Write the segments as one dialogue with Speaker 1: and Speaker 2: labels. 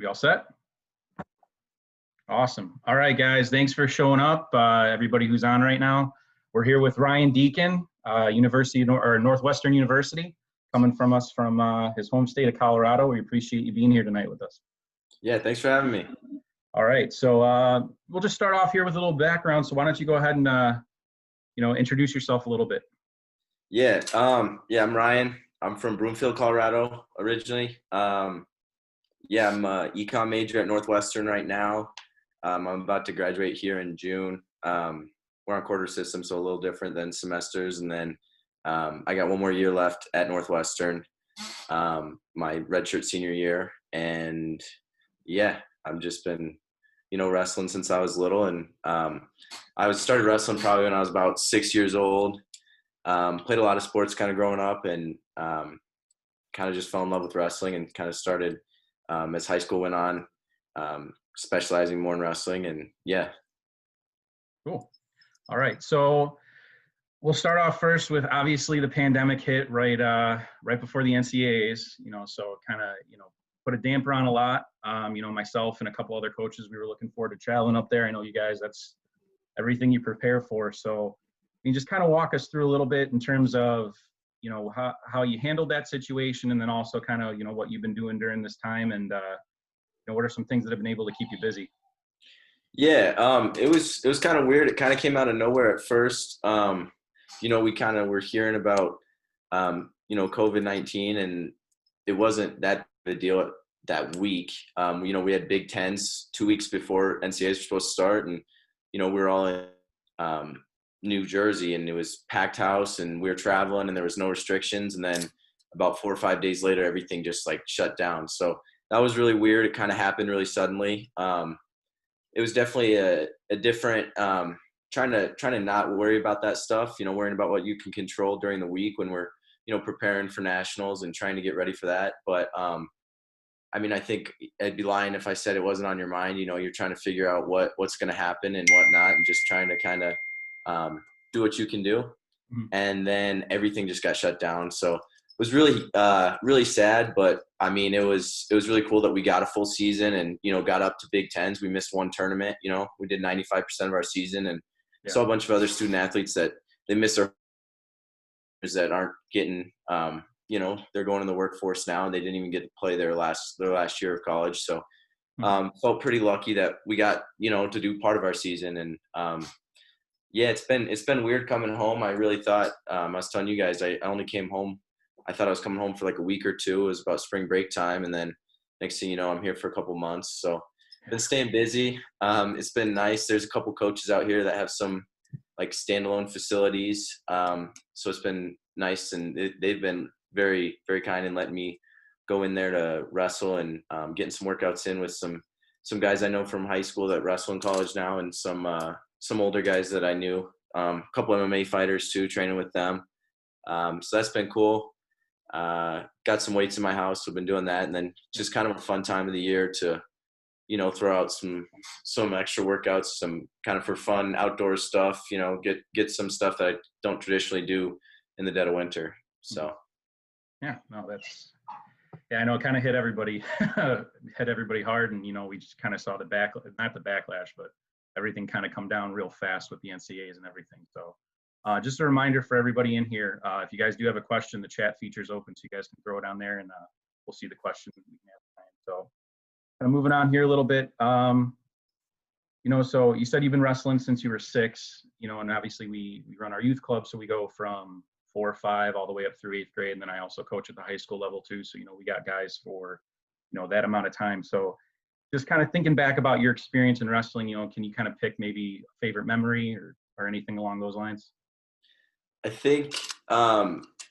Speaker 1: We all set? Awesome. All right, guys. Thanks for showing up. Everybody who's on right now. We're here with Ryan Deakin, Northwestern University, coming from us from his home state of Colorado. We appreciate you being here tonight with us.
Speaker 2: Yeah, thanks for having me.
Speaker 1: All right. So we'll just start off here with a little background. So why don't you go ahead and introduce yourself a little bit.
Speaker 2: Yeah, I'm Ryan. I'm from Broomfield, Colorado originally. I'm an econ major at Northwestern right now. I'm about to graduate here in June. We're on quarter system, so a little different than semesters. And then I got one more year left at Northwestern, my redshirt senior year. And yeah, I've just been, wrestling since I was little. And I started wrestling probably when I was about 6 years old. Played a lot of sports kind of growing up, and kind of just fell in love with wrestling and kind of started as high school went on, specializing more in wrestling. And yeah.
Speaker 1: Cool. All right. So we'll start off first with obviously the pandemic hit right before the NCAAs, so kind of, put a damper on a lot. Myself and a couple other coaches, we were looking forward to traveling up there. I know you guys, that's everything you prepare for. So you just kind of walk us through a little bit in terms of, how you handled that situation, and then also kind of, what you've been doing during this time, and, what are some things that have been able to keep you busy?
Speaker 2: Yeah, it was kind of weird. It kind of came out of nowhere at first. We kind of were hearing about, COVID-19, and it wasn't that big a deal that week. We had Big Tens 2 weeks before NCAAs were supposed to start, and, we were all in New Jersey, and it was packed house, and we were traveling, and there was no restrictions. And then about 4 or 5 days later, everything just like shut down. So that was really weird. It kind of happened really suddenly. It was definitely a different, trying to not worry about that stuff, worrying about what you can control during the week when we're, preparing for nationals and trying to get ready for that. But, I think I'd be lying if I said it wasn't on your mind. You're trying to figure out what's going to happen and whatnot, and just trying to kind of do what you can do.
Speaker 1: Mm-hmm.
Speaker 2: And then everything just got shut down. So it was really, really sad, but it was really cool that we got a full season and, got up to Big Tens. We missed one tournament, we did 95% of our season, and saw a bunch of other student athletes that they missed their that aren't getting, they're going in the workforce now, and they didn't even get to play their last year of college. So felt pretty lucky that we got, to do part of our season. And it's been weird coming home. I really thought, I was telling you guys, I only came home. I thought I was coming home for like a week or two. It was about spring break time. And then next thing you know, I'm here for a couple months. So been staying busy. It's been nice. There's a couple coaches out here that have some like standalone facilities. So it's been nice, and they've been very, very kind and letting me go in there to wrestle, and getting some workouts in with some guys I know from high school that wrestle in college now, and some older guys that I knew, a couple MMA fighters too, training with them. So that's been cool. Got some weights in my house. So I've been doing that. And then just kind of a fun time of the year to, throw out some extra workouts, some kind of for fun outdoor stuff, get some stuff that I don't traditionally do in the dead of winter. So.
Speaker 1: Yeah, no, I know it kind of hit everybody hard. And, we just kind of saw not the backlash, but everything kind of come down real fast with the NCAAs and everything. So just a reminder for everybody in here, if you guys do have a question, the chat feature is open, so you guys can throw it down there, and we'll see the question. So kind of moving on here a little bit. So you said you've been wrestling since you were 6, and obviously we run our youth club. So we go from 4 or 5 all the way up through 8th grade. And then I also coach at the high school level too. So, we got guys for, that amount of time. So just kind of thinking back about your experience in wrestling, can you kind of pick maybe a favorite memory or anything along those lines?
Speaker 2: I think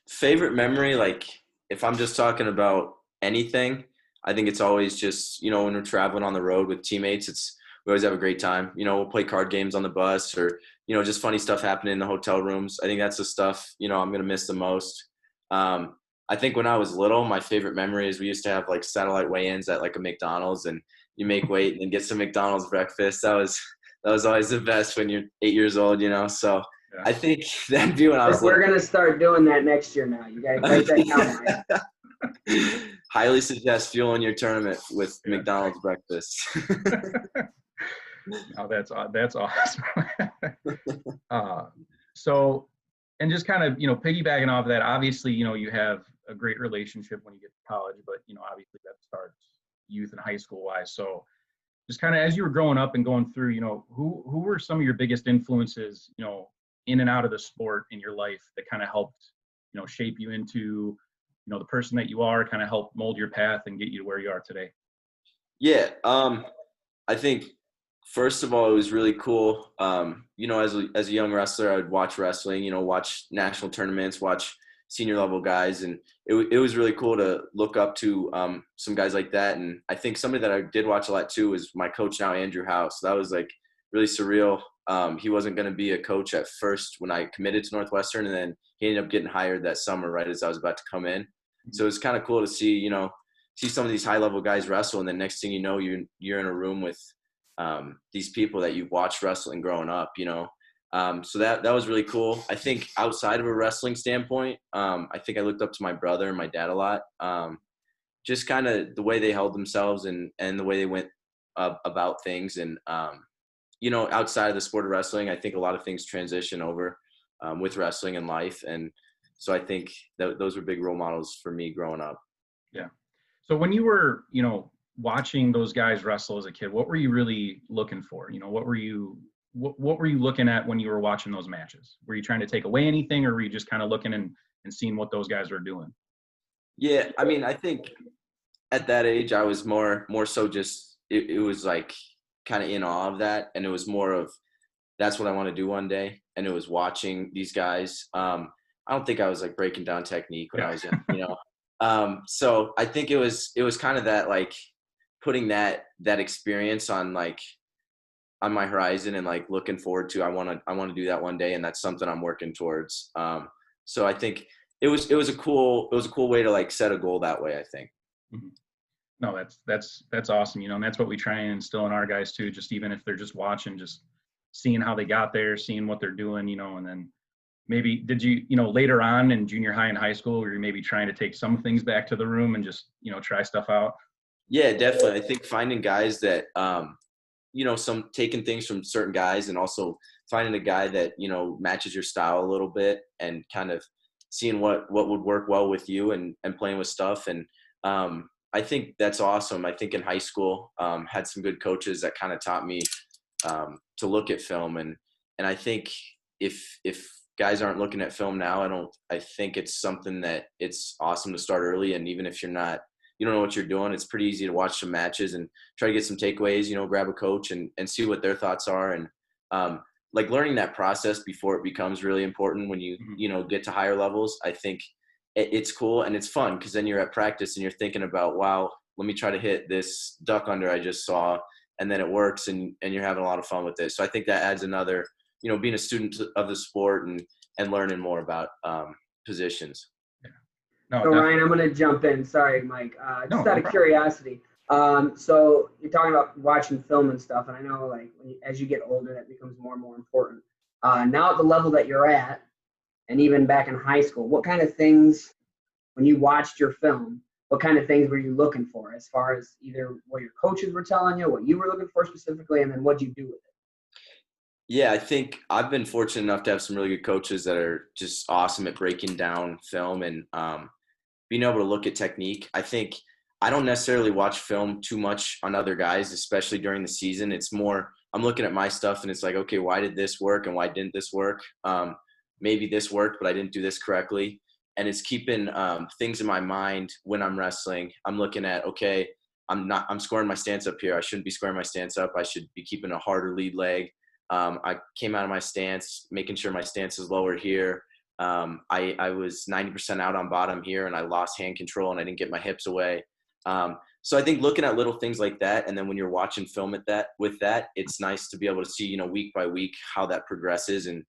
Speaker 2: favorite memory, like if I'm just talking about anything, I think it's always just, when we're traveling on the road with teammates, we always have a great time. We'll play card games on the bus, or, just funny stuff happening in the hotel rooms. I think that's the stuff, I'm going to miss the most. I think when I was little, my favorite memory is we used to have like satellite weigh-ins at like a McDonald's, and you make weight and then get some McDonald's breakfast. That was always the best when you're 8 years old, So yeah. I think that'd be when I was
Speaker 3: We're going to start doing that next year now. You got to write that down.
Speaker 2: highly suggest fueling your tournament with McDonald's breakfast.
Speaker 1: Oh, that's awesome. So, and just kind of, piggybacking off that, obviously, you have a great relationship when you get to college, but, obviously that starts youth and high school wise. So just kind of as you were growing up and going through, who were some of your biggest influences, in and out of the sport in your life that kind of helped, shape you into, the person that you are, kind of help mold your path and get you to where you are today?
Speaker 2: Yeah. I think first of all, it was really cool. As a young wrestler, I would watch wrestling, watch national tournaments, watch senior level guys. And it was really cool to look up to some guys like that. And I think somebody that I did watch a lot too is my coach now, Andrew House. That was like really surreal. He wasn't going to be a coach at first when I committed to Northwestern, and then he ended up getting hired that summer right as I was about to come in. So it's kind of cool to see, see some of these high level guys wrestle, and the next thing you know, you're in a room with these people that you've watched wrestling growing up, so that was really cool. I think outside of a wrestling standpoint, I think I looked up to my brother and my dad a lot. Just kind of the way they held themselves and the way they went about things. And, outside of the sport of wrestling, I think a lot of things transition over with wrestling and life. And so I think that those were big role models for me growing up.
Speaker 1: Yeah. So when you were, watching those guys wrestle as a kid, what were you really looking for? What were you looking at when you were watching those matches? Were you trying to take away anything, or were you just kind of looking and seeing what those guys were doing?
Speaker 2: Yeah. I mean, I think at that age I was more so just, it was like kind of in awe of that. And it was more of, that's what I want to do one day. And it was watching these guys. I don't think I was like breaking down technique when I was young, so I think it was kind of that, like putting that experience on my horizon and like looking forward to, I want to do that one day. And that's something I'm working towards. So I think it was a cool way to like set a goal that way, I think.
Speaker 1: Mm-hmm. No, that's awesome. And that's what we try and instill in our guys too, just even if they're just watching, just seeing how they got there, seeing what they're doing, and then maybe did you, later on in junior high and high school, were you maybe trying to take some things back to the room and just, try stuff out?
Speaker 2: Yeah, definitely. I think finding guys that, some taking things from certain guys, and also finding a guy that, matches your style a little bit, and kind of seeing what would work well with you, and playing with stuff. And I think that's awesome. I think in high school, had some good coaches that kind of taught me to look at film. And I think if guys aren't looking at film now, I think it's something that it's awesome to start early. And even if you don't know what you're doing, it's pretty easy to watch some matches and try to get some takeaways, grab a coach and see what their thoughts are. And like learning that process before it becomes really important when you, get to higher levels. I think it's cool and it's fun, because then you're at practice and you're thinking about, wow, let me try to hit this duck under I just saw, and then it works, and you're having a lot of fun with it. So I think that adds another, being a student of the sport and learning more about positions.
Speaker 3: No, so Ryan, I'm going to jump in. Sorry, Mike. Just out of curiosity. So you're talking about watching film and stuff, and I know as you get older, that becomes more and more important. Now at the level that you're at, and even back in high school, what kind of things, when you watched your film, what kind of things were you looking for, as far as either what your coaches were telling you, what you were looking for specifically, and then what you do with it?
Speaker 2: Yeah, I think I've been fortunate enough to have some really good coaches that are just awesome at breaking down film and being able to look at technique. I think I don't necessarily watch film too much on other guys, especially during the season. It's more, I'm looking at my stuff and it's like, okay, why did this work and why didn't this work? Maybe this worked, but I didn't do this correctly. And it's keeping things in my mind when I'm wrestling. I'm looking at, okay, I'm squaring my stance up here. I shouldn't be squaring my stance up. I should be keeping a harder lead leg. I came out of my stance, making sure my stance is lower here. I was 90% out on bottom here, and I lost hand control and I didn't get my hips away. So I think looking at little things like that, and then when you're watching film with that, it's nice to be able to see, week by week how that progresses. And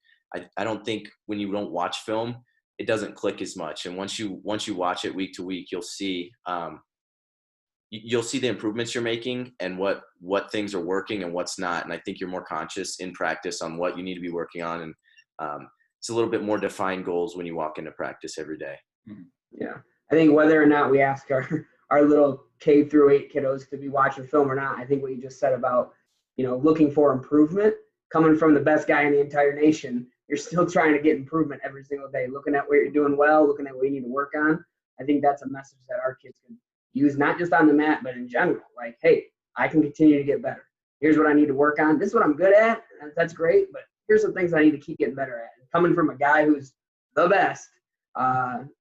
Speaker 2: I don't think when you don't watch film, it doesn't click as much. And once you watch it week to week, you'll see the improvements you're making and what things are working and what's not. And I think you're more conscious in practice on what you need to be working on. And it's a little bit more defined goals when you walk into practice every day.
Speaker 3: Yeah. I think whether or not we ask our our little K through 8 kiddos to be watching film or not. I think what you just said about, looking for improvement, coming from the best guy in the entire nation, you're still trying to get improvement every single day, looking at what you're doing well, looking at what you need to work on. I think that's a message that our kids can use, not just on the mat, but in general. Like, hey, I can continue to get better. Here's what I need to work on. This is what I'm good at. That's great, but here's some things I need to keep getting better at. And coming from a guy who's the best,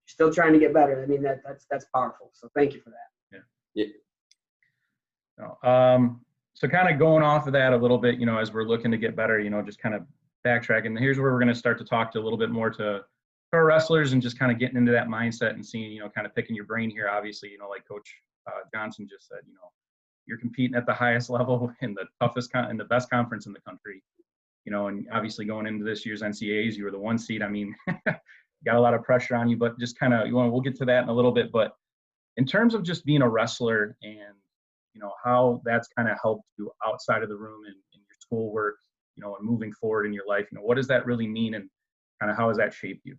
Speaker 3: still trying to get better. I mean, that's powerful. So thank you for that.
Speaker 2: Yeah.
Speaker 1: So kind of going off of that a little bit, as we're looking to get better, just kind of backtracking. Here's where we're going to start to talk to a little bit more to pro wrestlers and just kind of getting into that mindset and seeing, kind of picking your brain here. Obviously, like Coach Johnson just said, you're competing at the highest level in the toughest in the best conference in the country, and obviously going into this year's NCAAs, you were the 1 seed. I mean, got a lot of pressure on you, but just kind of, we'll get to that in a little bit. But in terms of just being a wrestler and, how that's kind of helped you outside of the room and in your schoolwork, and moving forward in your life, what does that really mean and kind of how has that shaped you?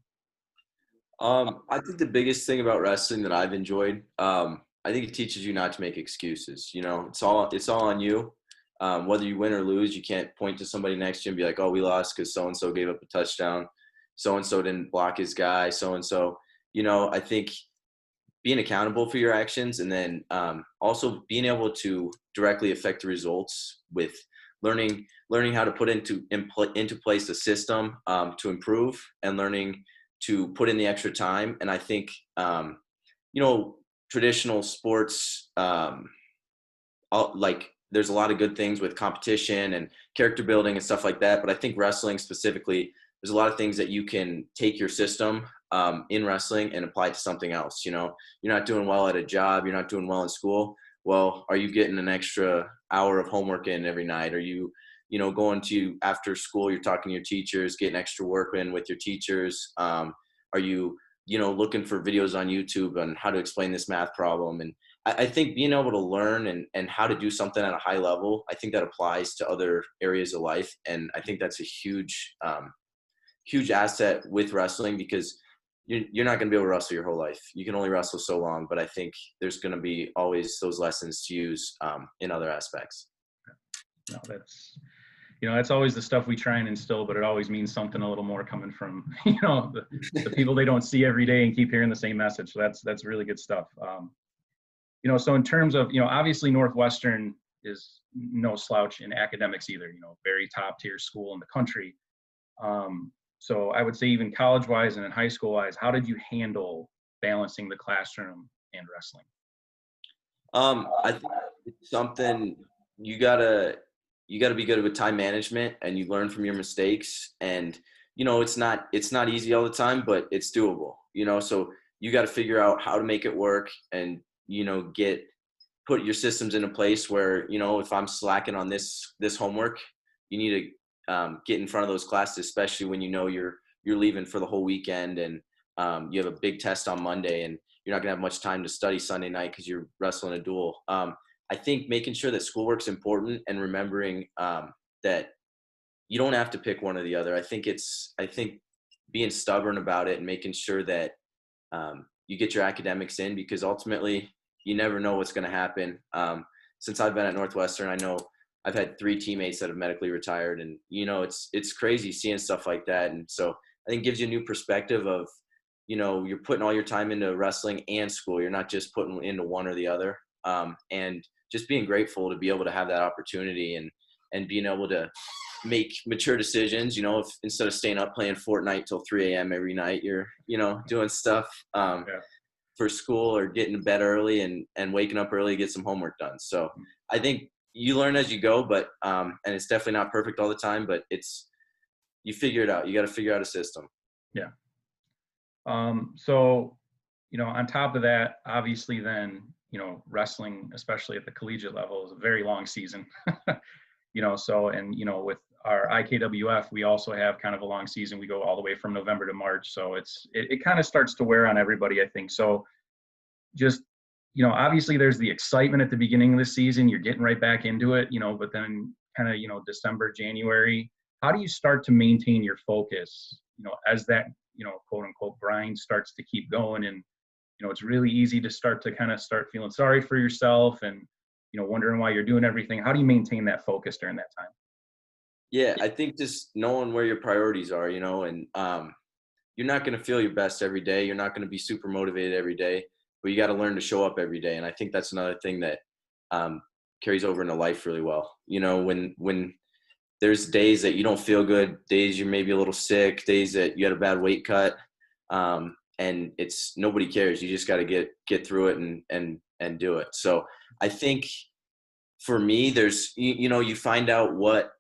Speaker 2: I think the biggest thing about wrestling that I've enjoyed, I think it teaches you not to make excuses. It's all on you. Whether you win or lose, you can't point to somebody next to you and be like, oh, we lost because so-and-so gave up a touchdown. So-and-so didn't block his guy. So-and-so, I think being accountable for your actions and then also being able to directly affect the results with learning how to put into place a system to improve and learning to put in the extra time. And I think, traditional sports, like there's a lot of good things with competition and character building and stuff like that. But I think wrestling specifically, there's a lot of things that you can take your system in wrestling and apply to something else. You're not doing well at a job. You're not doing well in school. Well, are you getting an extra hour of homework in every night? Are you, going to after school, you're talking to your teachers, getting extra work in with your teachers? Are you, looking for videos on YouTube on how to explain this math problem? And I think being able to learn and how to do something at a high level, I think that applies to other areas of life. And I think that's a huge asset with wrestling because you're not going to be able to wrestle your whole life. You can only wrestle so long, but I think there's going to be always those lessons to use in other aspects.
Speaker 1: No, that's always the stuff we try and instill, but it always means something a little more coming from, the people they don't see every day and keep hearing the same message. So that's really good stuff. So in terms of, obviously Northwestern is no slouch in academics either, very top tier school in the country. So I would say even college-wise and in high school-wise, how did you handle balancing the classroom and wrestling?
Speaker 2: I think it's something you gotta be good with time management, and you learn from your mistakes. And it's not easy all the time, but it's doable. So you got to figure out how to make it work, and put your systems into place where if I'm slacking on this homework, you need to get in front of those classes, especially when you're leaving for the whole weekend and you have a big test on Monday and you're not gonna have much time to study Sunday night because you're wrestling a duel. I think making sure that schoolwork's important and remembering that you don't have to pick one or the other. I think being stubborn about it and making sure that you get your academics in, because ultimately you never know what's going to happen. Since I've been at Northwestern, I know I've had 3 teammates that have medically retired, and it's crazy seeing stuff like that. And so I think it gives you a new perspective of, you're putting all your time into wrestling and school. You're not just putting into one or the other. And just being grateful to be able to have that opportunity and being able to make mature decisions. If instead of staying up playing Fortnite till 3 a.m. every night, you're, doing stuff for school or getting to bed early and waking up early to get some homework done. So I think you learn as you go, but and it's definitely not perfect all the time, but you figure it out. You got to figure out a system.
Speaker 1: Yeah. So, on top of that, obviously then, wrestling, especially at the collegiate level, is a very long season. With our IKWF, we also have kind of a long season. We go all the way from November to March. So it kind of starts to wear on everybody, I think. So just, obviously there's the excitement at the beginning of the season. You're getting right back into it, but then kind of, December, January, how do you start to maintain your focus, as that, quote unquote grind starts to keep going and, it's really easy to start feeling sorry for yourself and, wondering why you're doing everything. How do you maintain that focus during that time?
Speaker 2: Yeah, I think just knowing where your priorities are, and you're not going to feel your best every day. You're not going to be super motivated every day, but you got to learn to show up every day. And I think that's another thing that carries over into life really well. When there's days that you don't feel good, days you're maybe a little sick, days that you had a bad weight cut, and it's nobody cares. You just got to get through it and do it. So I think for me, there's you find out what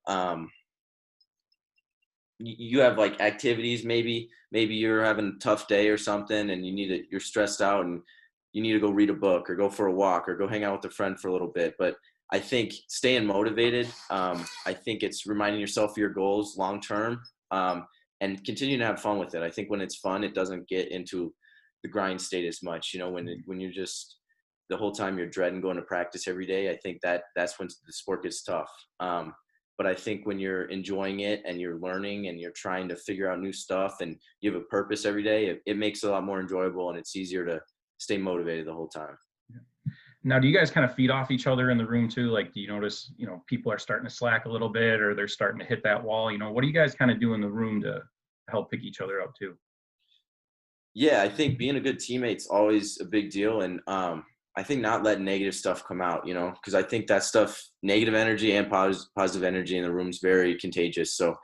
Speaker 2: you have, like, activities. Maybe you're having a tough day or something, and you're stressed out, and you need to go read a book or go for a walk or go hang out with a friend for a little bit. But I think staying motivated, I think it's reminding yourself of your goals long term, and continuing to have fun with it. I think when it's fun, it doesn't get into the grind state as much. When you're just the whole time you're dreading going to practice every day, I think that's when the sport gets tough. But I think when you're enjoying it and you're learning and you're trying to figure out new stuff and you have a purpose every day, it makes it a lot more enjoyable, and it's easier to stay motivated the whole time.
Speaker 1: Now, do you guys kind of feed off each other in the room too? Like, do you notice, people are starting to slack a little bit, or they're starting to hit that wall? What do you guys kind of do in the room to help pick each other up too?
Speaker 2: Yeah, I think being a good teammate's always a big deal. And I think not letting negative stuff come out, because I think that stuff, negative energy and positive energy in the room is very contagious. So,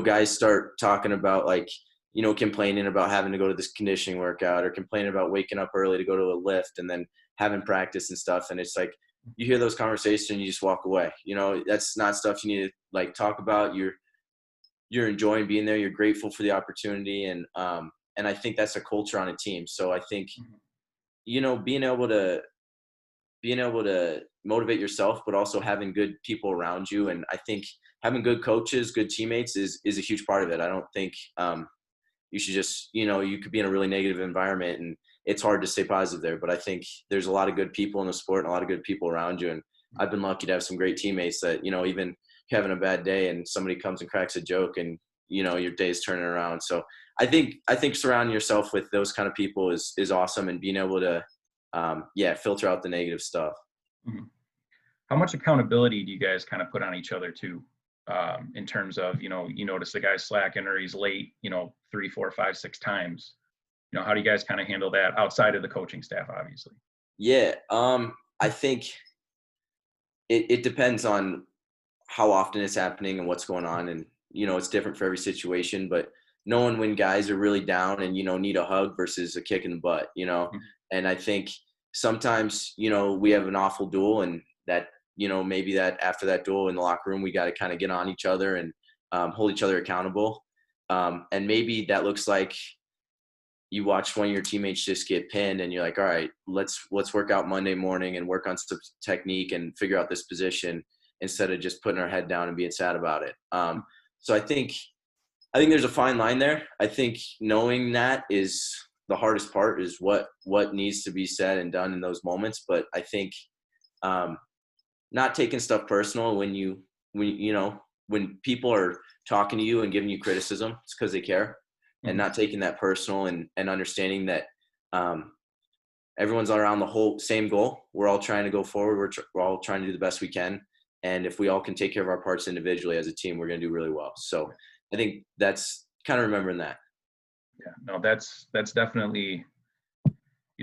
Speaker 2: guys start talking about, like, complaining about having to go to this conditioning workout, or complaining about waking up early to go to a lift and then having practice and stuff. And it's like, you hear those conversations and you just walk away. That's not stuff you need to, like, talk about. You're enjoying being there. You're grateful for the opportunity. And I think that's a culture on a team. So I think, being able to motivate yourself, but also having good people around you. And I think having good coaches, good teammates is a huge part of it. I don't think you should just, you could be in a really negative environment and it's hard to stay positive there. But I think there's a lot of good people in the sport and a lot of good people around you. And I've been lucky to have some great teammates that, even having a bad day and somebody comes and cracks a joke and, your day's turning around. So I think surrounding yourself with those kind of people is awesome, and being able to, filter out the negative stuff.
Speaker 1: Mm-hmm. How much accountability do you guys kind of put on each other too, in terms of, you notice the guy's slacking or he's late, 3, 4, 5, 6 times, how do you guys kind of handle that outside of the coaching staff, obviously?
Speaker 2: Yeah. I think it depends on how often it's happening and what's going on. And, it's different for every situation, but knowing when guys are really down and, need a hug versus a kick in the butt,
Speaker 1: Mm-hmm.
Speaker 2: And I think sometimes, we have an awful duel, and that, maybe that after that duel in the locker room, we got to kind of get on each other and hold each other accountable. And maybe that looks like you watch one of your teammates just get pinned and you're like, all right, let's work out Monday morning and work on some technique and figure out this position, instead of just putting our head down and being sad about it. So I think there's a fine line there. I think knowing that is the hardest part, is what needs to be said and done in those moments. But I think not taking stuff personal when people are talking to you and giving you criticism, it's because they care, and not taking that personal, and understanding that everyone's around the whole same goal. We're all trying to go forward. We're all trying to do the best we can. And if we all can take care of our parts individually as a team, we're going to do really well. So I think that's kind of remembering that.
Speaker 1: Yeah, no, that's definitely,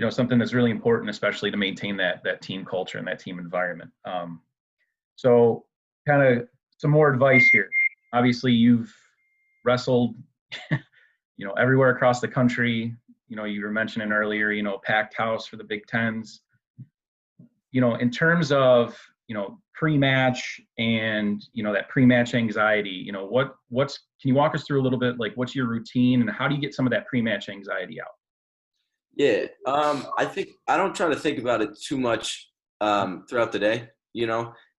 Speaker 1: something that's really important, especially to maintain that team culture and that team environment. So kind of some more advice here. Obviously you've wrestled, everywhere across the country. You were mentioning earlier, packed house for the Big Tens. In terms of, pre-match and, that pre-match anxiety, can you walk us through a little bit, like, what's your routine and how do you get some of that pre-match anxiety out?
Speaker 2: Yeah. I think I don't try to think about it too much throughout the day.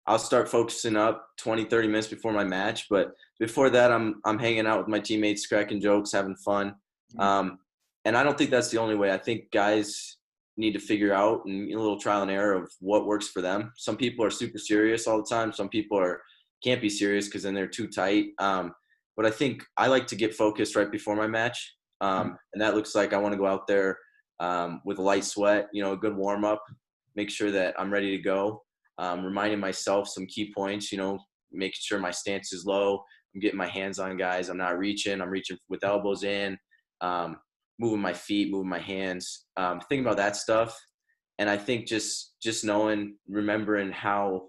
Speaker 2: I'll start focusing up 20, 30 minutes before my match. But before that, I'm hanging out with my teammates, cracking jokes, having fun. And I don't think that's the only way. I think guys need to figure out, and a little trial and error of what works for them. Some people are super serious all the time. Some people can't be serious because then they're too tight. But I think I like to get focused right before my match. And that looks like I want to go out there, with a light sweat, a good warm up, make sure that I'm ready to go. Reminding myself some key points, making sure my stance is low. I'm getting my hands on guys. I'm not reaching. I'm reaching with elbows in, moving my feet, moving my hands, thinking about that stuff. And I think just remembering how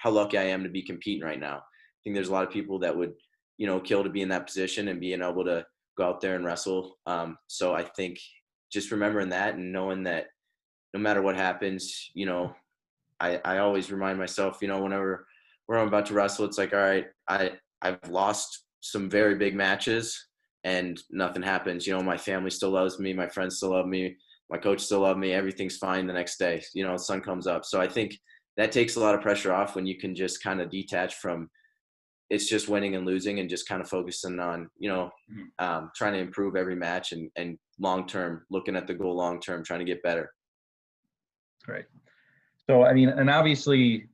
Speaker 2: lucky I am to be competing right now. I think there's a lot of people that would, kill to be in that position and being able to go out there and wrestle. So I think just remembering that and knowing that no matter what happens, I always remind myself, whenever I'm about to wrestle, it's like, all right, I've lost some very big matches and nothing happens. My family still loves me. My friends still love me. My coach still loves me. Everything's fine the next day. The sun comes up. So I think that takes a lot of pressure off when you can just kind of detach from it's just winning and losing and just kind of focusing on, trying to improve every match and long-term, looking at the goal long-term, trying to get better.
Speaker 1: Right. So, I mean, and obviously,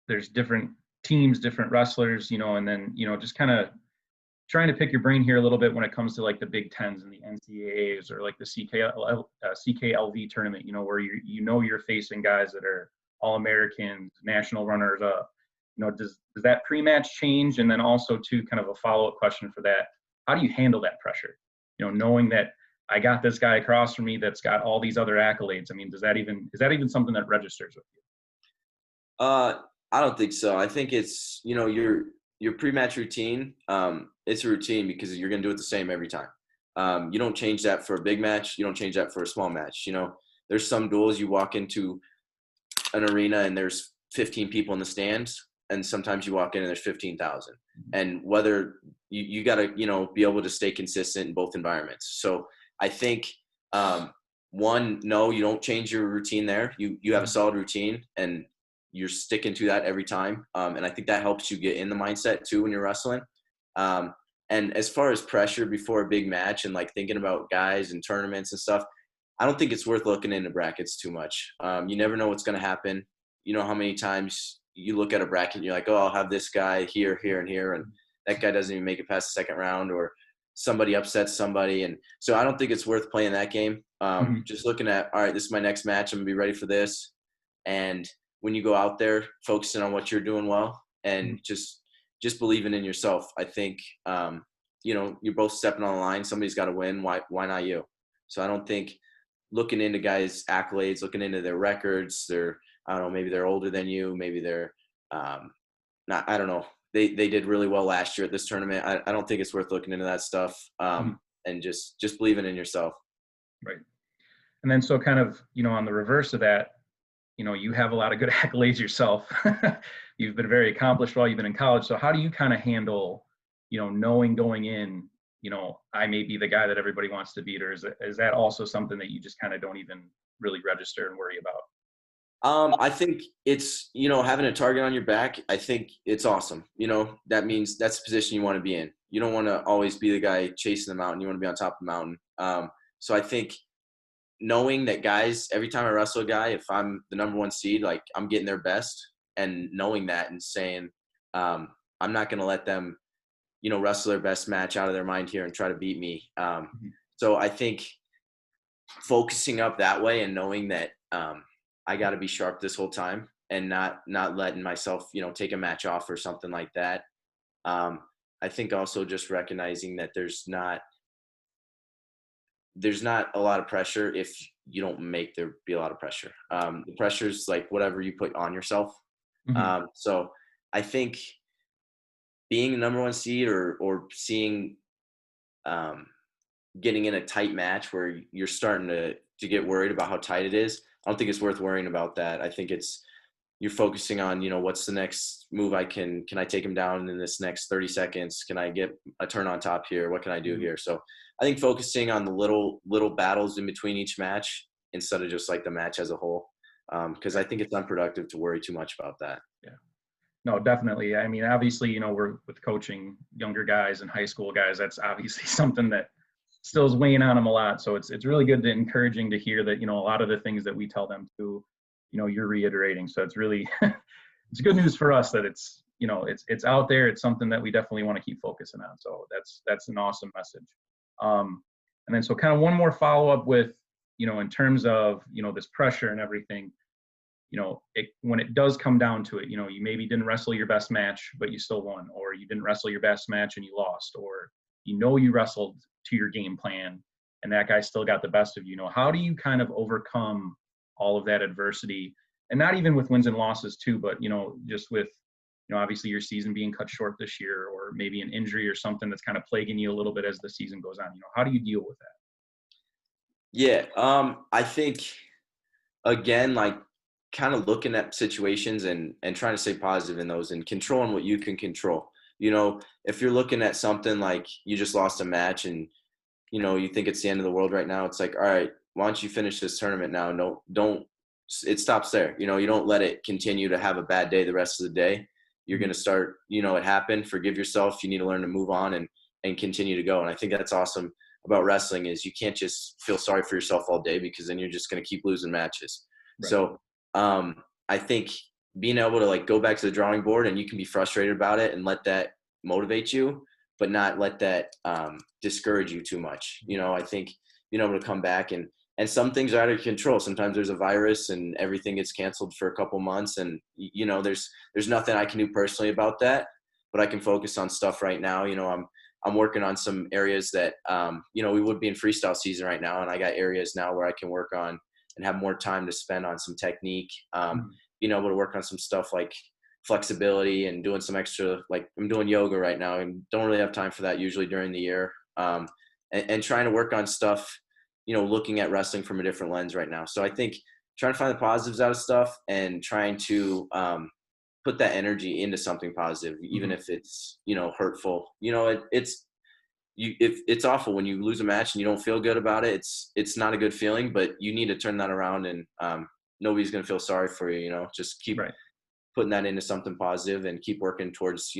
Speaker 1: there's different teams, different wrestlers, and then, just kind of trying to pick your brain here a little bit when it comes to like the Big Tens and the NCAAs or like the CKLV tournament, where you're facing guys that are All-Americans, national runners up. Does that pre-match change? And then also too, kind of a follow-up question for that, how do you handle that pressure? Knowing that I got this guy across from me that's got all these other accolades. I mean, is that even something that registers with you?
Speaker 2: I don't think so. I think it's, your pre-match routine. It's a routine because you're going to do it the same every time. You don't change that for a big match. You don't change that for a small match. There's some duels you walk into an arena and there's 15 people in the stands. And sometimes you walk in and there's 15,000. And whether you got to, be able to stay consistent in both environments. So I think, no, you don't change your routine there. You have a solid routine and you're sticking to that every time. And I think that helps you get in the mindset too when you're wrestling. And as far as pressure before a big match and like thinking about guys and tournaments and stuff, I don't think it's worth looking into brackets too much. You never know what's going to happen. How many times you look at a bracket and you're like, oh, I'll have this guy here, here, and here. And that guy doesn't even make it past the second round or somebody upsets somebody. And so I don't think it's worth playing that game. Just looking at, all right, this is my next match. I'm gonna be ready for this. And when you go out there, focusing on what you're doing well and just believing in yourself. I think, you're both stepping on the line. Somebody's got to win. Why not you? So I don't think looking into guys' accolades, looking into their records, I don't know, maybe they're older than you. Maybe they're not, I don't know. They did really well last year at this tournament. I don't think it's worth looking into that stuff and just believing in yourself.
Speaker 1: Right. And then so kind of, on the reverse of that, you have a lot of good accolades yourself. You've been very accomplished while you've been in college. So how do you kind of handle, knowing going in, I may be the guy that everybody wants to beat, or is that also something that you just kind of don't even really register and worry about?
Speaker 2: I think it's, having a target on your back, I think it's awesome. That means that's the position you want to be in. You don't want to always be the guy chasing the mountain. You want to be on top of the mountain. So I think knowing that guys, every time I wrestle a guy, if I'm the number one seed, like I'm getting their best and knowing that and saying, I'm not going to let them, wrestle their best match out of their mind here and try to beat me. So I think focusing up that way and knowing that, I got to be sharp this whole time and not letting myself, take a match off or something like that. I think also just recognizing that there's not a lot of pressure if you don't make there be a lot of pressure. The pressure is like whatever you put on yourself. So I think being the number one seed or seeing getting in a tight match where you're starting to get worried about how tight it is, I don't think it's worth worrying about that. I think you're focusing on, what's the next move can I take him down in this next 30 seconds? Can I get a turn on top here? What can I do here? So I think focusing on the little battles in between each match instead of just like the match as a whole. Because I think it's unproductive to worry too much about that.
Speaker 1: Yeah. No, definitely. I mean, obviously, we're with coaching younger guys and high school guys. That's obviously something that still is weighing on them a lot. So it's really good and encouraging to hear that, a lot of the things that we tell them to, you're reiterating. So it's really, it's good news for us that it's, it's out there. It's something that we definitely want to keep focusing on. So that's an awesome message. And then, so kind of one more follow-up with, in terms of, this pressure and everything, when it does come down to it, you maybe didn't wrestle your best match, but you still won, or you didn't wrestle your best match and you lost, or, you wrestled to your game plan and that guy still got the best of you. How do you kind of overcome all of that adversity? And not even with wins and losses too, but, just with, obviously your season being cut short this year, or maybe an injury or something that's kind of plaguing you a little bit as the season goes on. How do you deal with that?
Speaker 2: Yeah. I think, again, like kind of looking at situations and trying to stay positive in those and controlling what you can control. If you're looking at something like you just lost a match and, you think it's the end of the world right now, it's like, all right, why don't you finish this tournament now? No, don't, it stops there. You don't let it continue to have a bad day the rest of the day. You're going to start, it happened, forgive yourself. You need to learn to move on and continue to go. And I think that's awesome about wrestling is you can't just feel sorry for yourself all day, because then you're just going to keep losing matches. Right. So I think being able to like go back to the drawing board, and you can be frustrated about it and let that motivate you, but not let that discourage you too much. I think being able to come back and some things are out of control. Sometimes there's a virus and everything gets canceled for a couple months, and there's nothing I can do personally about that, but I can focus on stuff right now. I'm working on some areas that we would be in freestyle season right now, and I got areas now where I can work on and have more time to spend on some technique, being able to work on some stuff like flexibility and doing some extra, like I'm doing yoga right now and don't really have time for that usually during the year, and trying to work on stuff, looking at wrestling from a different lens right now. So I think trying to find the positives out of stuff and trying to put that energy into something positive, even if it's, hurtful. It's awful when you lose a match and you don't feel good about it. It's not a good feeling, but you need to turn that around, and nobody's going to feel sorry for you. Just keep putting that into something positive and keep working towards,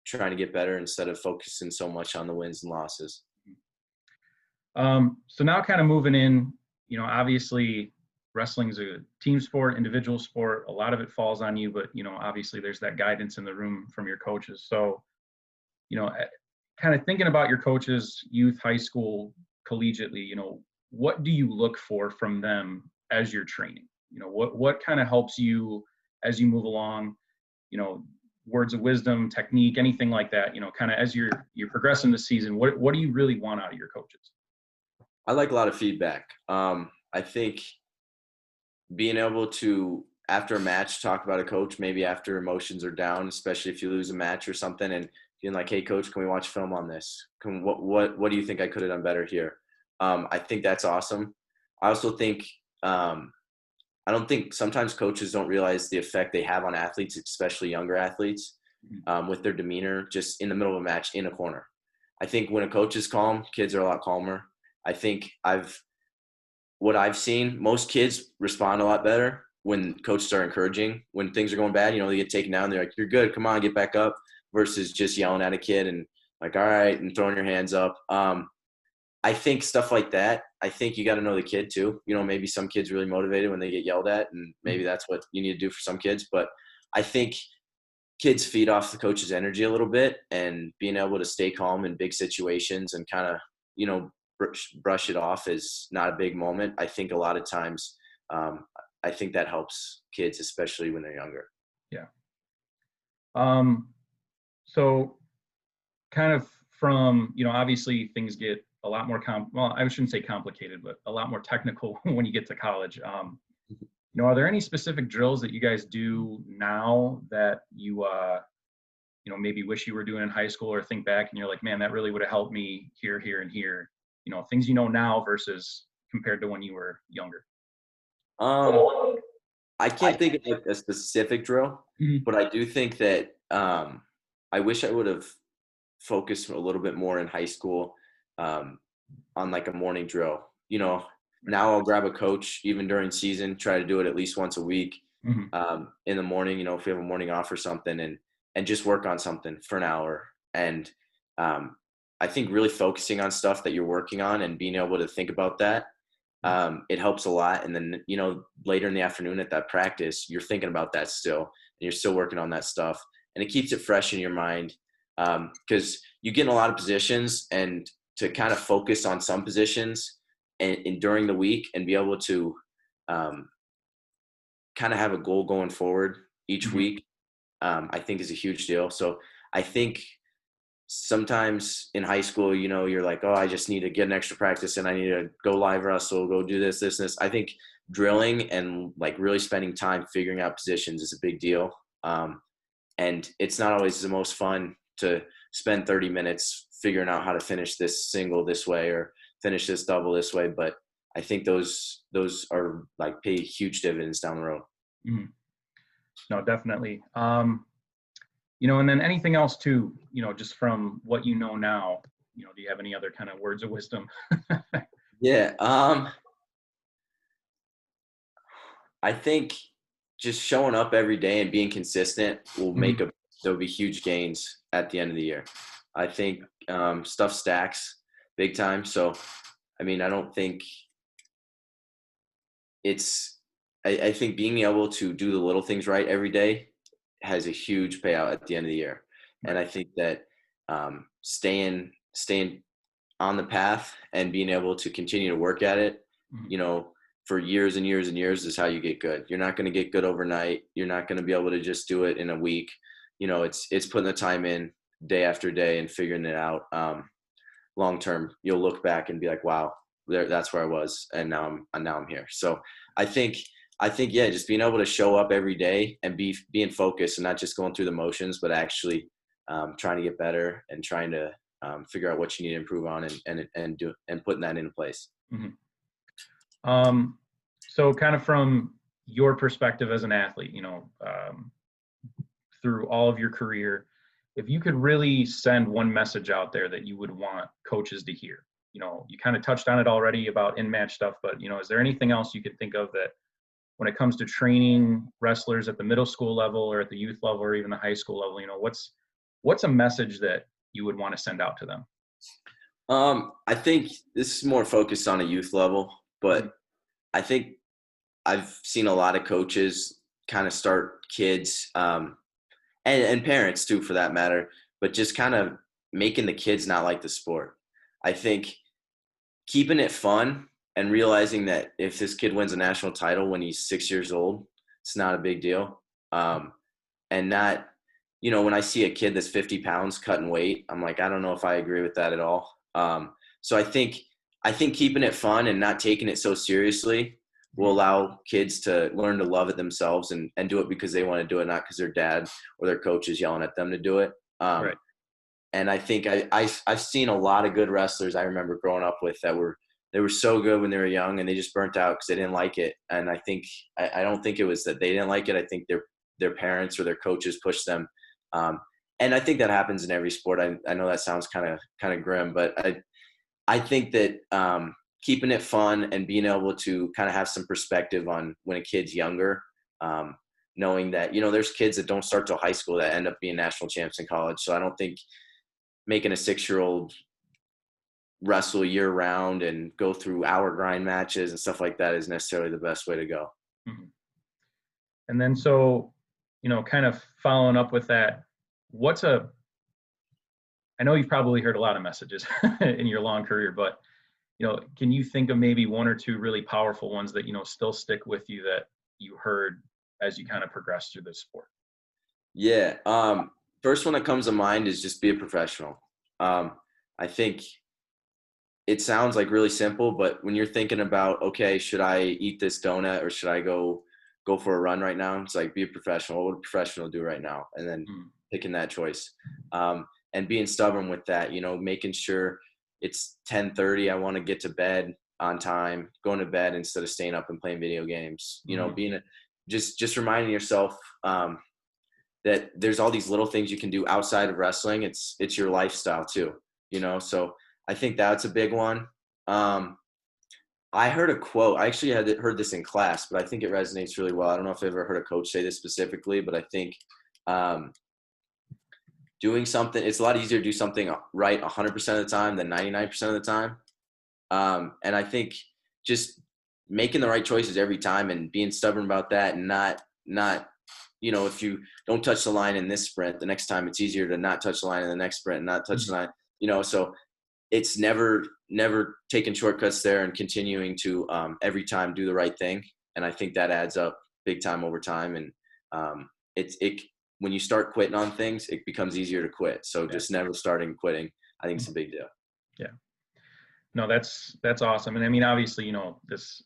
Speaker 2: trying to get better instead of focusing so much on the wins and losses.
Speaker 1: So now kind of moving in, obviously wrestling is a team sport, individual sport. A lot of it falls on you, but, obviously there's that guidance in the room from your coaches. So, kind of thinking about your coaches, youth, high school, collegiately, what do you look for from them as you're training? What kind of helps you as you move along, words of wisdom, technique, anything like that, kind of as you're progressing the season, what do you really want out of your coaches?
Speaker 2: I like a lot of feedback. I think being able to, after a match, talk about a coach, maybe after emotions are down, especially if you lose a match or something, and being like, hey, coach, can we watch film on this? What do you think I could have done better here? I think that's awesome. I also think I don't think sometimes coaches don't realize the effect they have on athletes, especially younger athletes, with their demeanor just in the middle of a match in a corner. I think when a coach is calm, kids are a lot calmer. I think what I've seen, most kids respond a lot better when coaches are encouraging. When things are going bad, they get taken down. They're like, you're good. Come on, get back up, versus just yelling at a kid and like, all right, and throwing your hands up. I think stuff like that, I think you got to know the kid too. Maybe some kids really motivated when they get yelled at, and maybe that's what you need to do for some kids. But I think kids feed off the coach's energy a little bit, and being able to stay calm in big situations and kind of, brush it off is not a big moment. I think a lot of times, I think that helps kids, especially when they're younger.
Speaker 1: Yeah. So kind of from, obviously things get a lot more I shouldn't say complicated, but a lot more technical when you get to college. Are there any specific drills that you guys do now that you, maybe wish you were doing in high school, or think back and you're like, man, that really would have helped me here, here, and here, things now versus compared to when you were younger?
Speaker 2: I can't think of like a specific drill, but I do think that I wish I would have focused a little bit more in high school on like a morning drill. Now I'll grab a coach even during season, try to do it at least once a week in the morning, if we have a morning off or something, and just work on something for an hour. And I think really focusing on stuff that you're working on and being able to think about that, it helps a lot. And then, later in the afternoon at that practice, you're thinking about that still, and you're still working on that stuff, and it keeps it fresh in your mind. Because you get in a lot of positions, and to kind of focus on some positions and during the week and be able to kind of have a goal going forward each week, I think is a huge deal. So I think sometimes in high school, you're like, oh, I just need to get an extra practice and I need to go live wrestle, go do this. I think drilling and like really spending time figuring out positions is a big deal. And it's not always the most fun to spend 30 minutes figuring out how to finish this single this way or finish this double this way. But I think those are like pay huge dividends down the road.
Speaker 1: Mm-hmm. No, definitely. And then anything else too, just from what you know now, do you have any other kind of words of wisdom?
Speaker 2: Yeah. I think just showing up every day and being consistent will there'll be huge gains at the end of the year. I think stuff stacks big time. So, I don't think I think being able to do the little things right every day has a huge payout at the end of the year. And I think that staying on the path and being able to continue to work at it, for years and years and years is how you get good. You're not going to get good overnight. You're not going to be able to just do it in a week. It's putting the time in day after day and figuring it out. Long term, you'll look back and be like, wow, that's where I was. And now I'm here. So I think, yeah, just being able to show up every day and being focused and not just going through the motions, but actually trying to get better and trying to figure out what you need to improve on and putting that into place.
Speaker 1: So kind of from your perspective as an athlete, through all of your career, if you could really send one message out there that you would want coaches to hear, you kind of touched on it already about in-match stuff, but, is there anything else you could think of that when it comes to training wrestlers at the middle school level or at the youth level or even the high school level, what's a message that you would want to send out to them?
Speaker 2: I think this is more focused on a youth level, but I think I've seen a lot of coaches kind of start kids and parents too, for that matter, but just kind of making the kids not like the sport. I think keeping it fun and realizing that if this kid wins a national title when he's 6 years old, it's not a big deal. And not, when I see a kid that's 50 pounds cutting weight, I'm like, I don't know if I agree with that at all. So I think keeping it fun and not taking it so seriously will allow kids to learn to love it themselves and do it because they want to do it, not because their dad or their coach is yelling at them to do it.
Speaker 1: Right.
Speaker 2: And I think I've seen a lot of good wrestlers I remember growing up with that they were so good when they were young and they just burnt out because they didn't like it. And I think I don't think it was that they didn't like it. I think their parents or their coaches pushed them. And I think that happens in every sport. I know that sounds kind of grim, but I think that keeping it fun and being able to kind of have some perspective on when a kid's younger, knowing that, there's kids that don't start till high school that end up being national champs in college. So I don't think making a 6-year-old wrestle year round and go through hour grind matches and stuff like that is necessarily the best way to go.
Speaker 1: Mm-hmm. And then, so, kind of following up with that, I know you've probably heard a lot of messages in your long career, but, can you think of maybe one or two really powerful ones that, still stick with you that you heard as you kind of progressed through this sport?
Speaker 2: Yeah. First one that comes to mind is just be a professional. I think it sounds like really simple, but when you're thinking about, okay, should I eat this donut or should I go for a run right now? It's like, be a professional. What would a professional do right now? And then picking that choice. And being stubborn with that, making sure it's 10:30. I want to get to bed on time, going to bed instead of staying up and playing video games, being just reminding yourself, that there's all these little things you can do outside of wrestling. It's your lifestyle too, so I think that's a big one. I heard a quote. I actually heard this in class, but I think it resonates really well. I don't know if I've ever heard a coach say this specifically, but I think doing something, it's a lot easier to do something right 100% of the time than 99% of the time. And I think just making the right choices every time and being stubborn about that and not if you don't touch the line in this sprint, the next time it's easier to not touch the line in the next sprint and not touch the line, so it's never taking shortcuts there and continuing to every time do the right thing. And I think that adds up big time over time. And when you start quitting on things, it becomes easier to quit. So just never starting quitting, I think it's a big deal.
Speaker 1: Yeah. No, that's awesome. And I mean, obviously, this,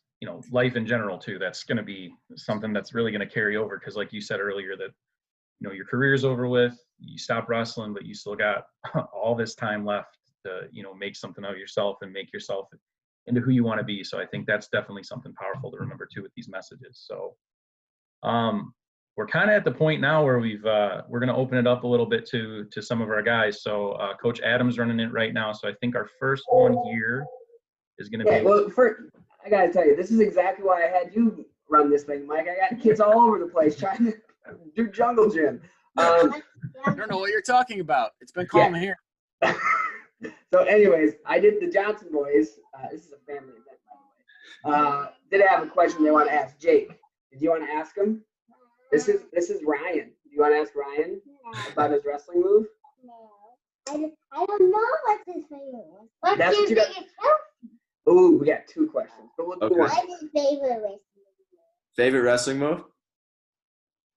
Speaker 1: life in general too, that's going to be something that's really going to carry over. Cause like you said earlier that, your career's over with, you stop wrestling, but you still got all this time left to, make something of yourself and make yourself into who you want to be. So I think that's definitely something powerful to remember too with these messages. So we're kind of at the point now where we're going to open it up a little bit to some of our guys. So Coach Adam's running it right now. So I think our first one here is going to be.
Speaker 3: Well, I got to tell you, this is exactly why I had you run this thing, Mike. I got kids all over the place trying to do jungle gym.
Speaker 4: I don't know what you're talking about. It's been calm here.
Speaker 3: So anyways, I did the Johnson boys. This is a family event, by the way. Did have a question they want to ask Jake. Did you want to ask him? This is Ryan. Do you want to ask Ryan about his wrestling move?
Speaker 5: No. I don't know what his favorite was. What's
Speaker 3: That's
Speaker 5: your
Speaker 3: what you got.
Speaker 5: biggest trophy?
Speaker 3: Ooh, we got 2 questions. But we'll do one.
Speaker 5: What's his favorite wrestling move?
Speaker 2: Favorite wrestling move?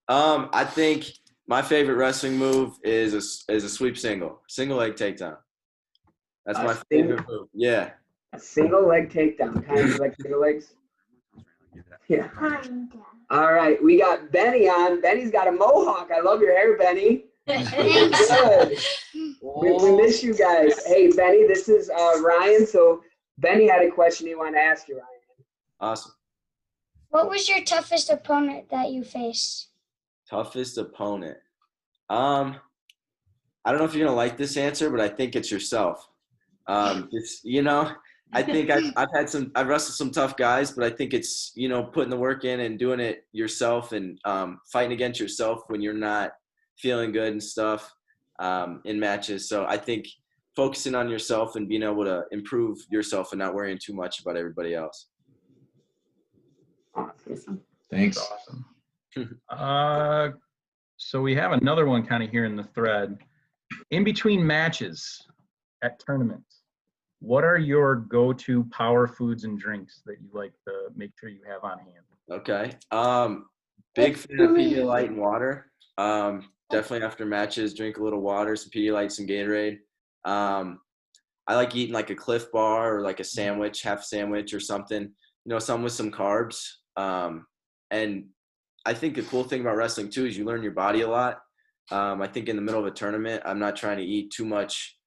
Speaker 2: I think my favorite wrestling move is a sweep single leg takedown. That's my favorite move. Yeah.
Speaker 3: A single leg takedown. Kind of like single legs. Yeah. All right, we got Benny on. Benny's got a mohawk. I love your hair, Benny. Good. We miss you guys. Hey, Benny, this is Ryan. So Benny had a question he wanted to ask you, Ryan.
Speaker 2: Awesome.
Speaker 5: What was your toughest opponent that you faced?
Speaker 2: Toughest opponent. I don't know if you're gonna like this answer, but I think it's yourself. I think I've wrestled some tough guys, but I think it's, putting the work in and doing it yourself and fighting against yourself when you're not feeling good and stuff in matches. So I think focusing on yourself and being able to improve yourself and not worrying too much about everybody else.
Speaker 3: Awesome.
Speaker 4: Thanks.
Speaker 1: Awesome. So we have another one kind of here in the thread. In between matches at tournaments, what are your go-to power foods and drinks that you like to make sure you have on hand?
Speaker 2: Okay. Big fan of Pedialyte and water. Definitely after matches, drink a little water, some Pedialyte, some Gatorade. I like eating like a Cliff Bar or like a sandwich, half sandwich or something, something with some carbs. And I think the cool thing about wrestling too is you learn your body a lot. I think in the middle of a tournament, I'm not trying to eat too much.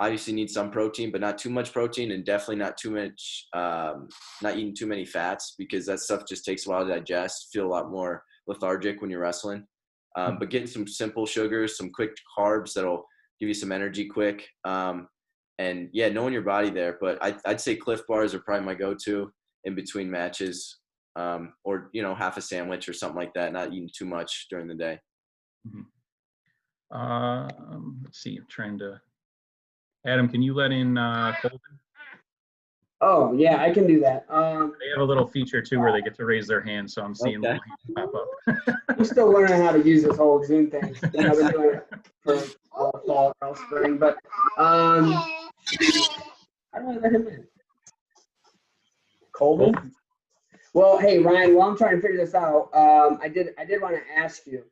Speaker 2: Obviously need some protein, but not too much protein, and definitely not too much, not eating too many fats, because that stuff just takes a while to digest, feel a lot more lethargic when you're wrestling. But getting some simple sugars, some quick carbs that'll give you some energy quick. And yeah, knowing your body there. But I'd say Cliff Bars are probably my go-to in between matches, or, half a sandwich or something like that, not eating too much during the day.
Speaker 1: Let's see, I'm trying to. Adam, can you let in Colton?
Speaker 3: Oh, yeah, I can do that.
Speaker 1: They have a little feature too where they get to raise their hand, so I'm seeing little hands pop up.
Speaker 3: I'm still learning how to use this whole Zoom thing. I've been doing it for all fall, all spring, but how do I let him in? Colton? Well, hey, Ryan, while I'm trying to figure this out, I did want to ask you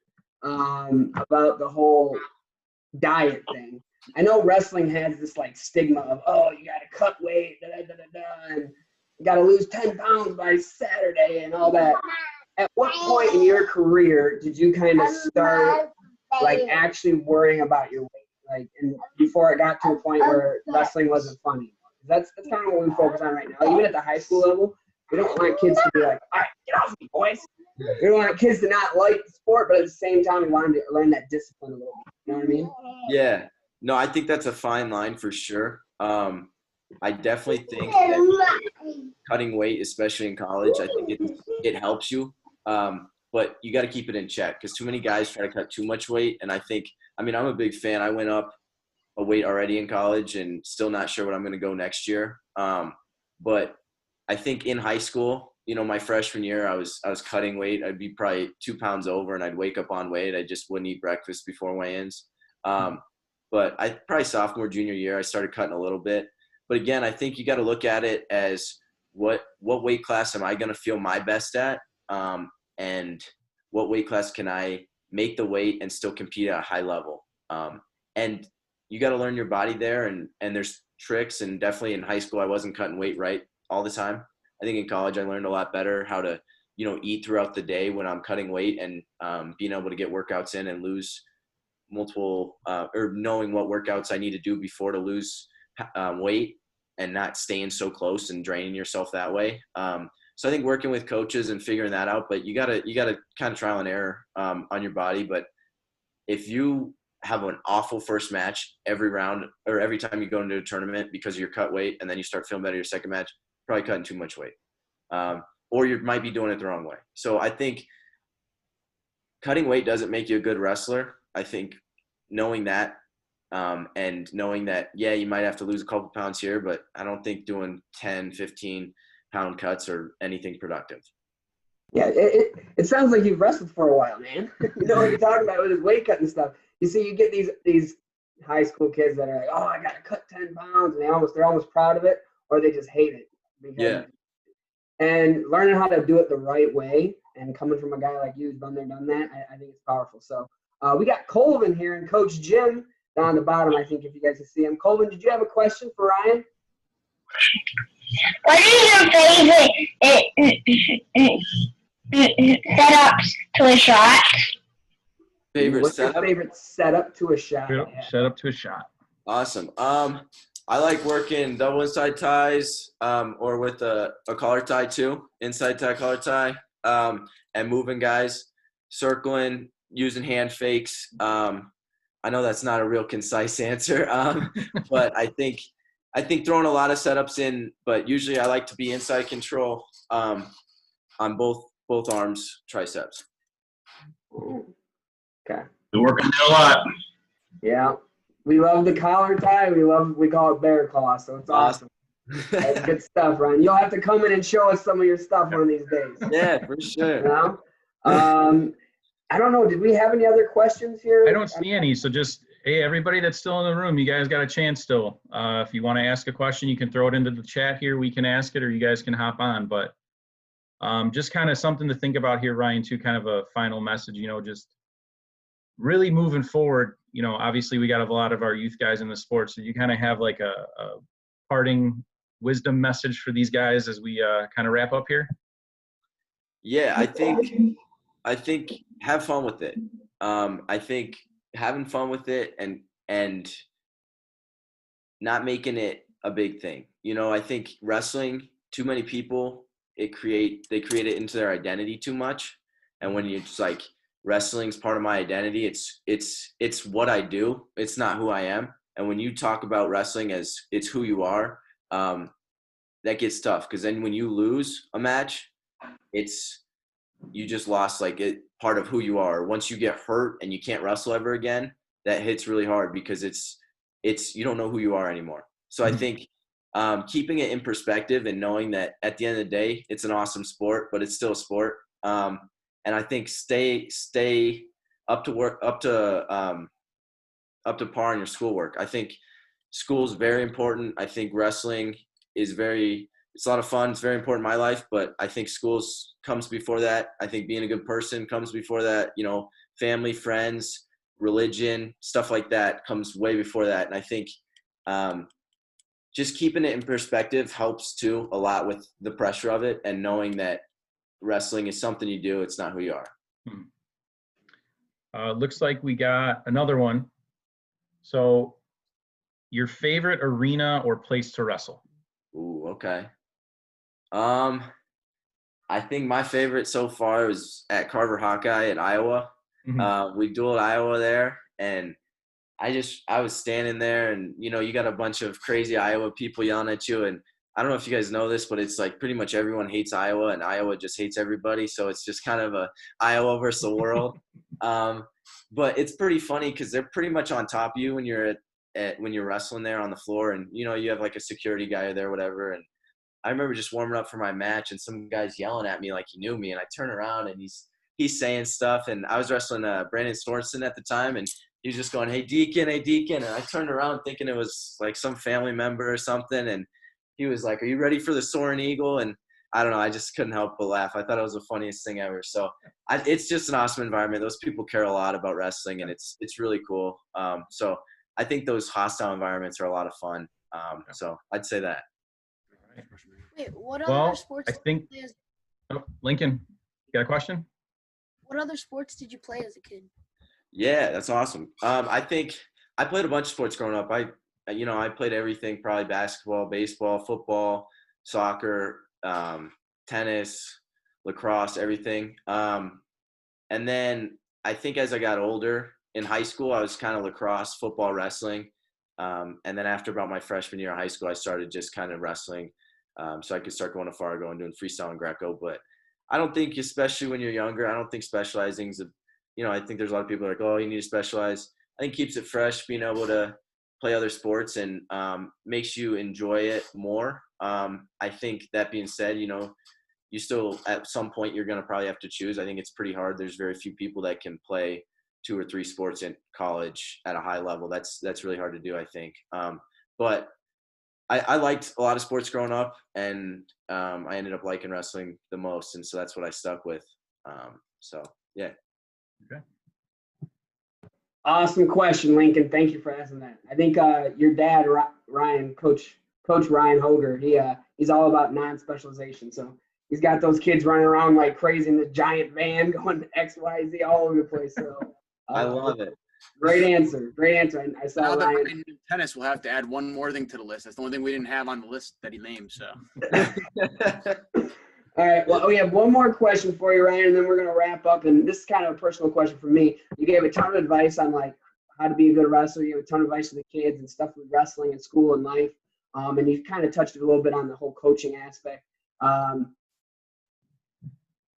Speaker 3: about the whole diet thing. I know wrestling has this like stigma of, oh, you got to cut weight, and you got to lose 10 pounds by Saturday and all that. At what point in your career did you kind of start like actually worrying about your weight? Like, and before it got to a point where wrestling wasn't funny. That's kind of what we focus on right now. Even at the high school level, we don't want kids to be like, all right, get off me, boys. We don't want kids to not like the sport, but at the same time, we want them to learn that discipline a little bit. You know what I mean?
Speaker 2: Yeah. No, I think that's a fine line for sure. I definitely think that cutting weight, especially in college, I think it helps you. But you got to keep it in check, because too many guys try to cut too much weight. And I'm a big fan. I went up a weight already in college and still not sure what I'm going to go next year. But I think in high school, my freshman year, I was cutting weight. I'd be probably 2 pounds over, and I'd wake up on weight. I just wouldn't eat breakfast before weigh-ins. but I probably sophomore, junior year, I started cutting a little bit. But again, I think you got to look at it as what weight class am I going to feel my best at, and what weight class can I make the weight and still compete at a high level. And you got to learn your body there, and there's tricks. And definitely in high school, I wasn't cutting weight right all the time. I think in college, I learned a lot better how to, eat throughout the day when I'm cutting weight, and being able to get workouts in and lose multiple, or knowing what workouts I need to do before to lose weight, and not staying so close and draining yourself that way. So I think working with coaches and figuring that out, but you gotta kind of trial and error on your body. But if you have an awful first match every round or every time you go into a tournament because of your cut weight, and then you start feeling better your second match, probably cutting too much weight. Or you might be doing it the wrong way. So I think cutting weight doesn't make you a good wrestler. I think knowing that, and knowing that, yeah, you might have to lose a couple pounds here, but I don't think doing 10, 15-pound cuts are anything productive.
Speaker 3: Yeah, it sounds like you've wrestled for a while, man. You know what you're talking about with his weight cutting stuff. You see, you get these high school kids that are like, oh, I got to cut 10 pounds, and they're almost proud of it, or they just hate it.
Speaker 2: Yeah.
Speaker 3: And learning how to do it the right way, and coming from a guy like you who's been there, done that, I think it's powerful. So we got Colvin here and Coach Jim down the bottom, I think, if you guys can see him. Colvin, did you have a question for Ryan?
Speaker 5: What is your favorite setups to a shot?
Speaker 3: What's your favorite setup to a shot?
Speaker 1: Setup to a shot.
Speaker 2: Awesome. I like working double inside ties, or with a collar tie too, inside tie, collar tie, and moving guys, circling, using hand fakes. I know that's not a real concise answer, but I think throwing a lot of setups in, but usually I like to be inside control on both arms, triceps.
Speaker 3: Okay.
Speaker 1: Been working there a lot.
Speaker 3: Yeah. We love the collar tie. We call it bear claw, so it's awesome. That's good stuff, Ryan. You'll have to come in and show us some of your stuff one of these days.
Speaker 2: Yeah, for sure.
Speaker 3: You know? I don't know. Did we have any other questions here?
Speaker 1: I don't see any. So just, hey, everybody that's still in the room, you guys got a chance still. If you want to ask a question, you can throw it into the chat here. We can ask it, or you guys can hop on. But just kind of something to think about here, Ryan, too, kind of a final message, just really moving forward. Obviously we got a lot of our youth guys in the sport. So you kind of have like a parting wisdom message for these guys as we kind of wrap up here.
Speaker 2: Yeah, I think have fun with it. I think having fun with it and not making it a big thing. I think wrestling, too many people, they create it into their identity too much. And when you're just like, wrestling's part of my identity, it's what I do. It's not who I am. And when you talk about wrestling as it's who you are, that gets tough. Because then when you lose a match, you just lost part of who you are. Once you get hurt and you can't wrestle ever again, that hits really hard, because it's you don't know who you are anymore. So I think keeping it in perspective and knowing that at the end of the day, it's an awesome sport, but it's still a sport. And I think stay up to par on your schoolwork. I think school's very important. I think wrestling it's a lot of fun. It's very important in my life, but I think schools comes before that. I think being a good person comes before that. Family, friends, religion, stuff like that comes way before that. And I think just keeping it in perspective helps too a lot with the pressure of it, and knowing that wrestling is something you do. It's not who you are.
Speaker 1: Looks like we got another one. So your favorite arena or place to wrestle?
Speaker 2: Ooh, okay. I think my favorite so far was at Carver Hawkeye in Iowa. Mm-hmm. We dueled Iowa there, and I was standing there, and you got a bunch of crazy Iowa people yelling at you, and I don't know if you guys know this, but it's like pretty much everyone hates Iowa, and Iowa just hates everybody. So it's just kind of a Iowa versus the world. But it's pretty funny because they're pretty much on top of you when you're when you're wrestling there on the floor, and you have like a security guy there, whatever. And I remember just warming up for my match, and some guy's yelling at me like he knew me, and I turn around and he's saying stuff, and I was wrestling Brandon Sorensen at the time, and he was just going, hey, Deakin. And I turned around thinking it was like some family member or something. And he was like, are you ready for the Soaring Eagle? And I don't know. I just couldn't help but laugh. I thought it was the funniest thing ever. So it's just an awesome environment. Those people care a lot about wrestling, and it's really cool. So I think those hostile environments are a lot of fun. So I'd say that.
Speaker 5: Wait, what
Speaker 1: Well,
Speaker 5: other sports?
Speaker 1: I think Lincoln, you got a question?
Speaker 5: What other sports did you play as a kid?
Speaker 2: Yeah, that's awesome. I think I played a bunch of sports growing up. I played everything, probably basketball, baseball, football, soccer, tennis, lacrosse, everything. And then I think as I got older in high school, I was kind of lacrosse, football, wrestling. And then after about my freshman year of high school, I started just kind of wrestling. So I could start going to Fargo and doing freestyle and Greco. But I don't think, especially when you're younger, I don't think specializing is I think there's a lot of people like, oh, you need to specialize. I think keeps it fresh, being able to play other sports and makes you enjoy it more. I think that being said, you still at some point you're going to probably have to choose. I think it's pretty hard. There's very few people that can play 2 or 3 sports in college at a high level. That's really hard to do, I think. But I liked a lot of sports growing up, and I ended up liking wrestling the most, and so that's what I stuck with. So yeah.
Speaker 1: Okay.
Speaker 3: Awesome question, Lincoln. Thank you for asking that. I think your dad, Ryan, Coach Ryan Hoger, he's all about non-specialization. So he's got those kids running around like crazy in the giant van going X, Y, Z all over the place. So
Speaker 2: I love it.
Speaker 3: Great answer. I saw
Speaker 4: Now that
Speaker 3: Ryan.
Speaker 4: Ryan in tennis, we'll have to add one more thing to the list. That's the only thing we didn't have on the list that he named. So.
Speaker 3: All right. Well, we have one more question for you, Ryan, and then we're going to wrap up. And this is kind of a personal question for me. You gave a ton of advice on like how to be a good wrestler. You gave a ton of advice to the kids and stuff with wrestling and school and life. And you kind of touched a little bit on the whole coaching aspect.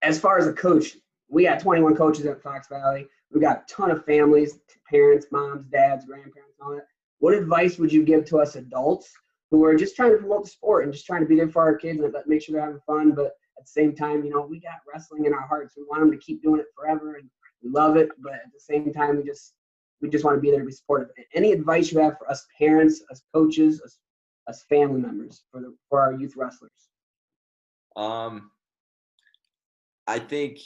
Speaker 3: As far as a coach, we got 21 coaches at Fox Valley. We've got a ton of families, parents, moms, dads, grandparents, and all that. What advice would you give to us adults who are just trying to promote the sport and just trying to be there for our kids and make sure they're having fun, but at the same time, we got wrestling in our hearts. We want them to keep doing it forever, and we love it. But at the same time, we just want to be there to be supportive. Any advice you have for us parents, us coaches, us family members for our youth wrestlers?
Speaker 2: I think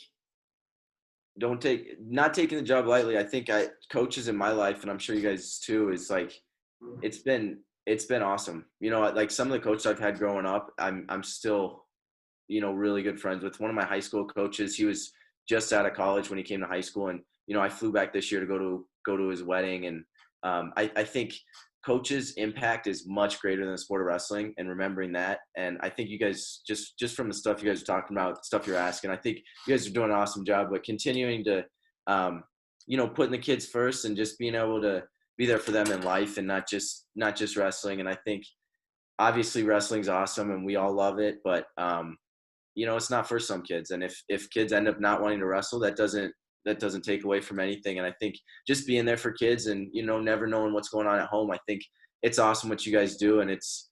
Speaker 2: not taking the job lightly. I think coaches in my life, and I'm sure you guys too, is like it's been awesome. Like some of the coaches I've had growing up, I'm still really good friends with. One of my high school coaches, he was just out of college when he came to high school, and I flew back this year to go to his wedding. And I think coaches' impact is much greater than the sport of wrestling, and remembering that. And I think you guys just from the stuff you guys are talking about, stuff you're asking, I think you guys are doing an awesome job. But continuing to putting the kids first and just being able to be there for them in life and not just wrestling. And I think obviously wrestling's awesome and we all love it, but it's not for some kids. And if kids end up not wanting to wrestle, that doesn't take away from anything. And I think just being there for kids and, never knowing what's going on at home, I think it's awesome what you guys do. And it's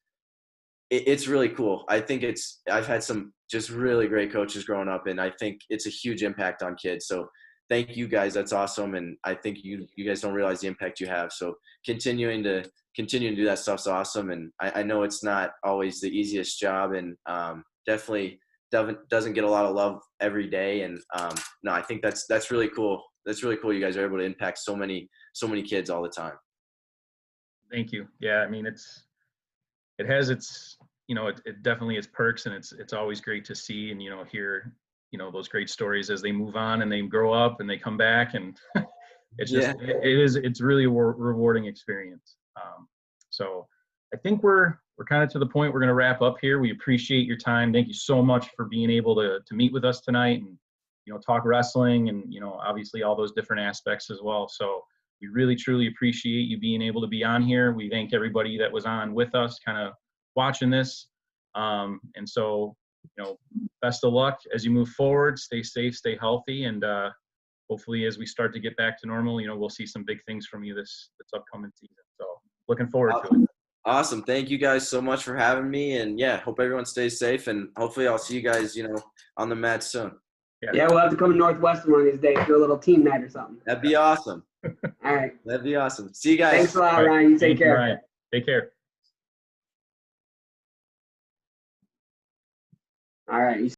Speaker 2: really cool. I think I've had some just really great coaches growing up, and I think it's a huge impact on kids. So thank you guys. That's awesome. And I think you guys don't realize the impact you have. So continuing to do that stuff's awesome. And I know it's not always the easiest job, and definitely doesn't get a lot of love every day. And no, I think that's really cool. That's really cool. You guys are able to impact so many kids all the time.
Speaker 1: Thank you. Yeah. I mean, it has its, it definitely is perks, and it's always great to see and, hear, those great stories as they move on and they grow up and they come back, and it's just, it's really a rewarding experience. So I think we're kind of to the point we're going to wrap up here. We appreciate your time. Thank you so much for being able to meet with us tonight and, talk wrestling and, obviously all those different aspects as well. So we really, truly appreciate you being able to be on here. We thank everybody that was on with us kind of watching this. And so, best of luck as you move forward. Stay safe, stay healthy. And hopefully as we start to get back to normal, we'll see some big things from you this upcoming season. So looking forward to it.
Speaker 2: Awesome. Thank you guys so much for having me. And yeah, hope everyone stays safe, and hopefully I'll see you guys, on the mat soon.
Speaker 3: Yeah, we'll have to come to Northwestern one of these days, do a little team night or something.
Speaker 2: That'd be awesome.
Speaker 3: All right.
Speaker 2: That'd be awesome. See you guys.
Speaker 3: Thanks a lot, Ryan. You take care.
Speaker 1: Ryan. Take care.
Speaker 3: All right.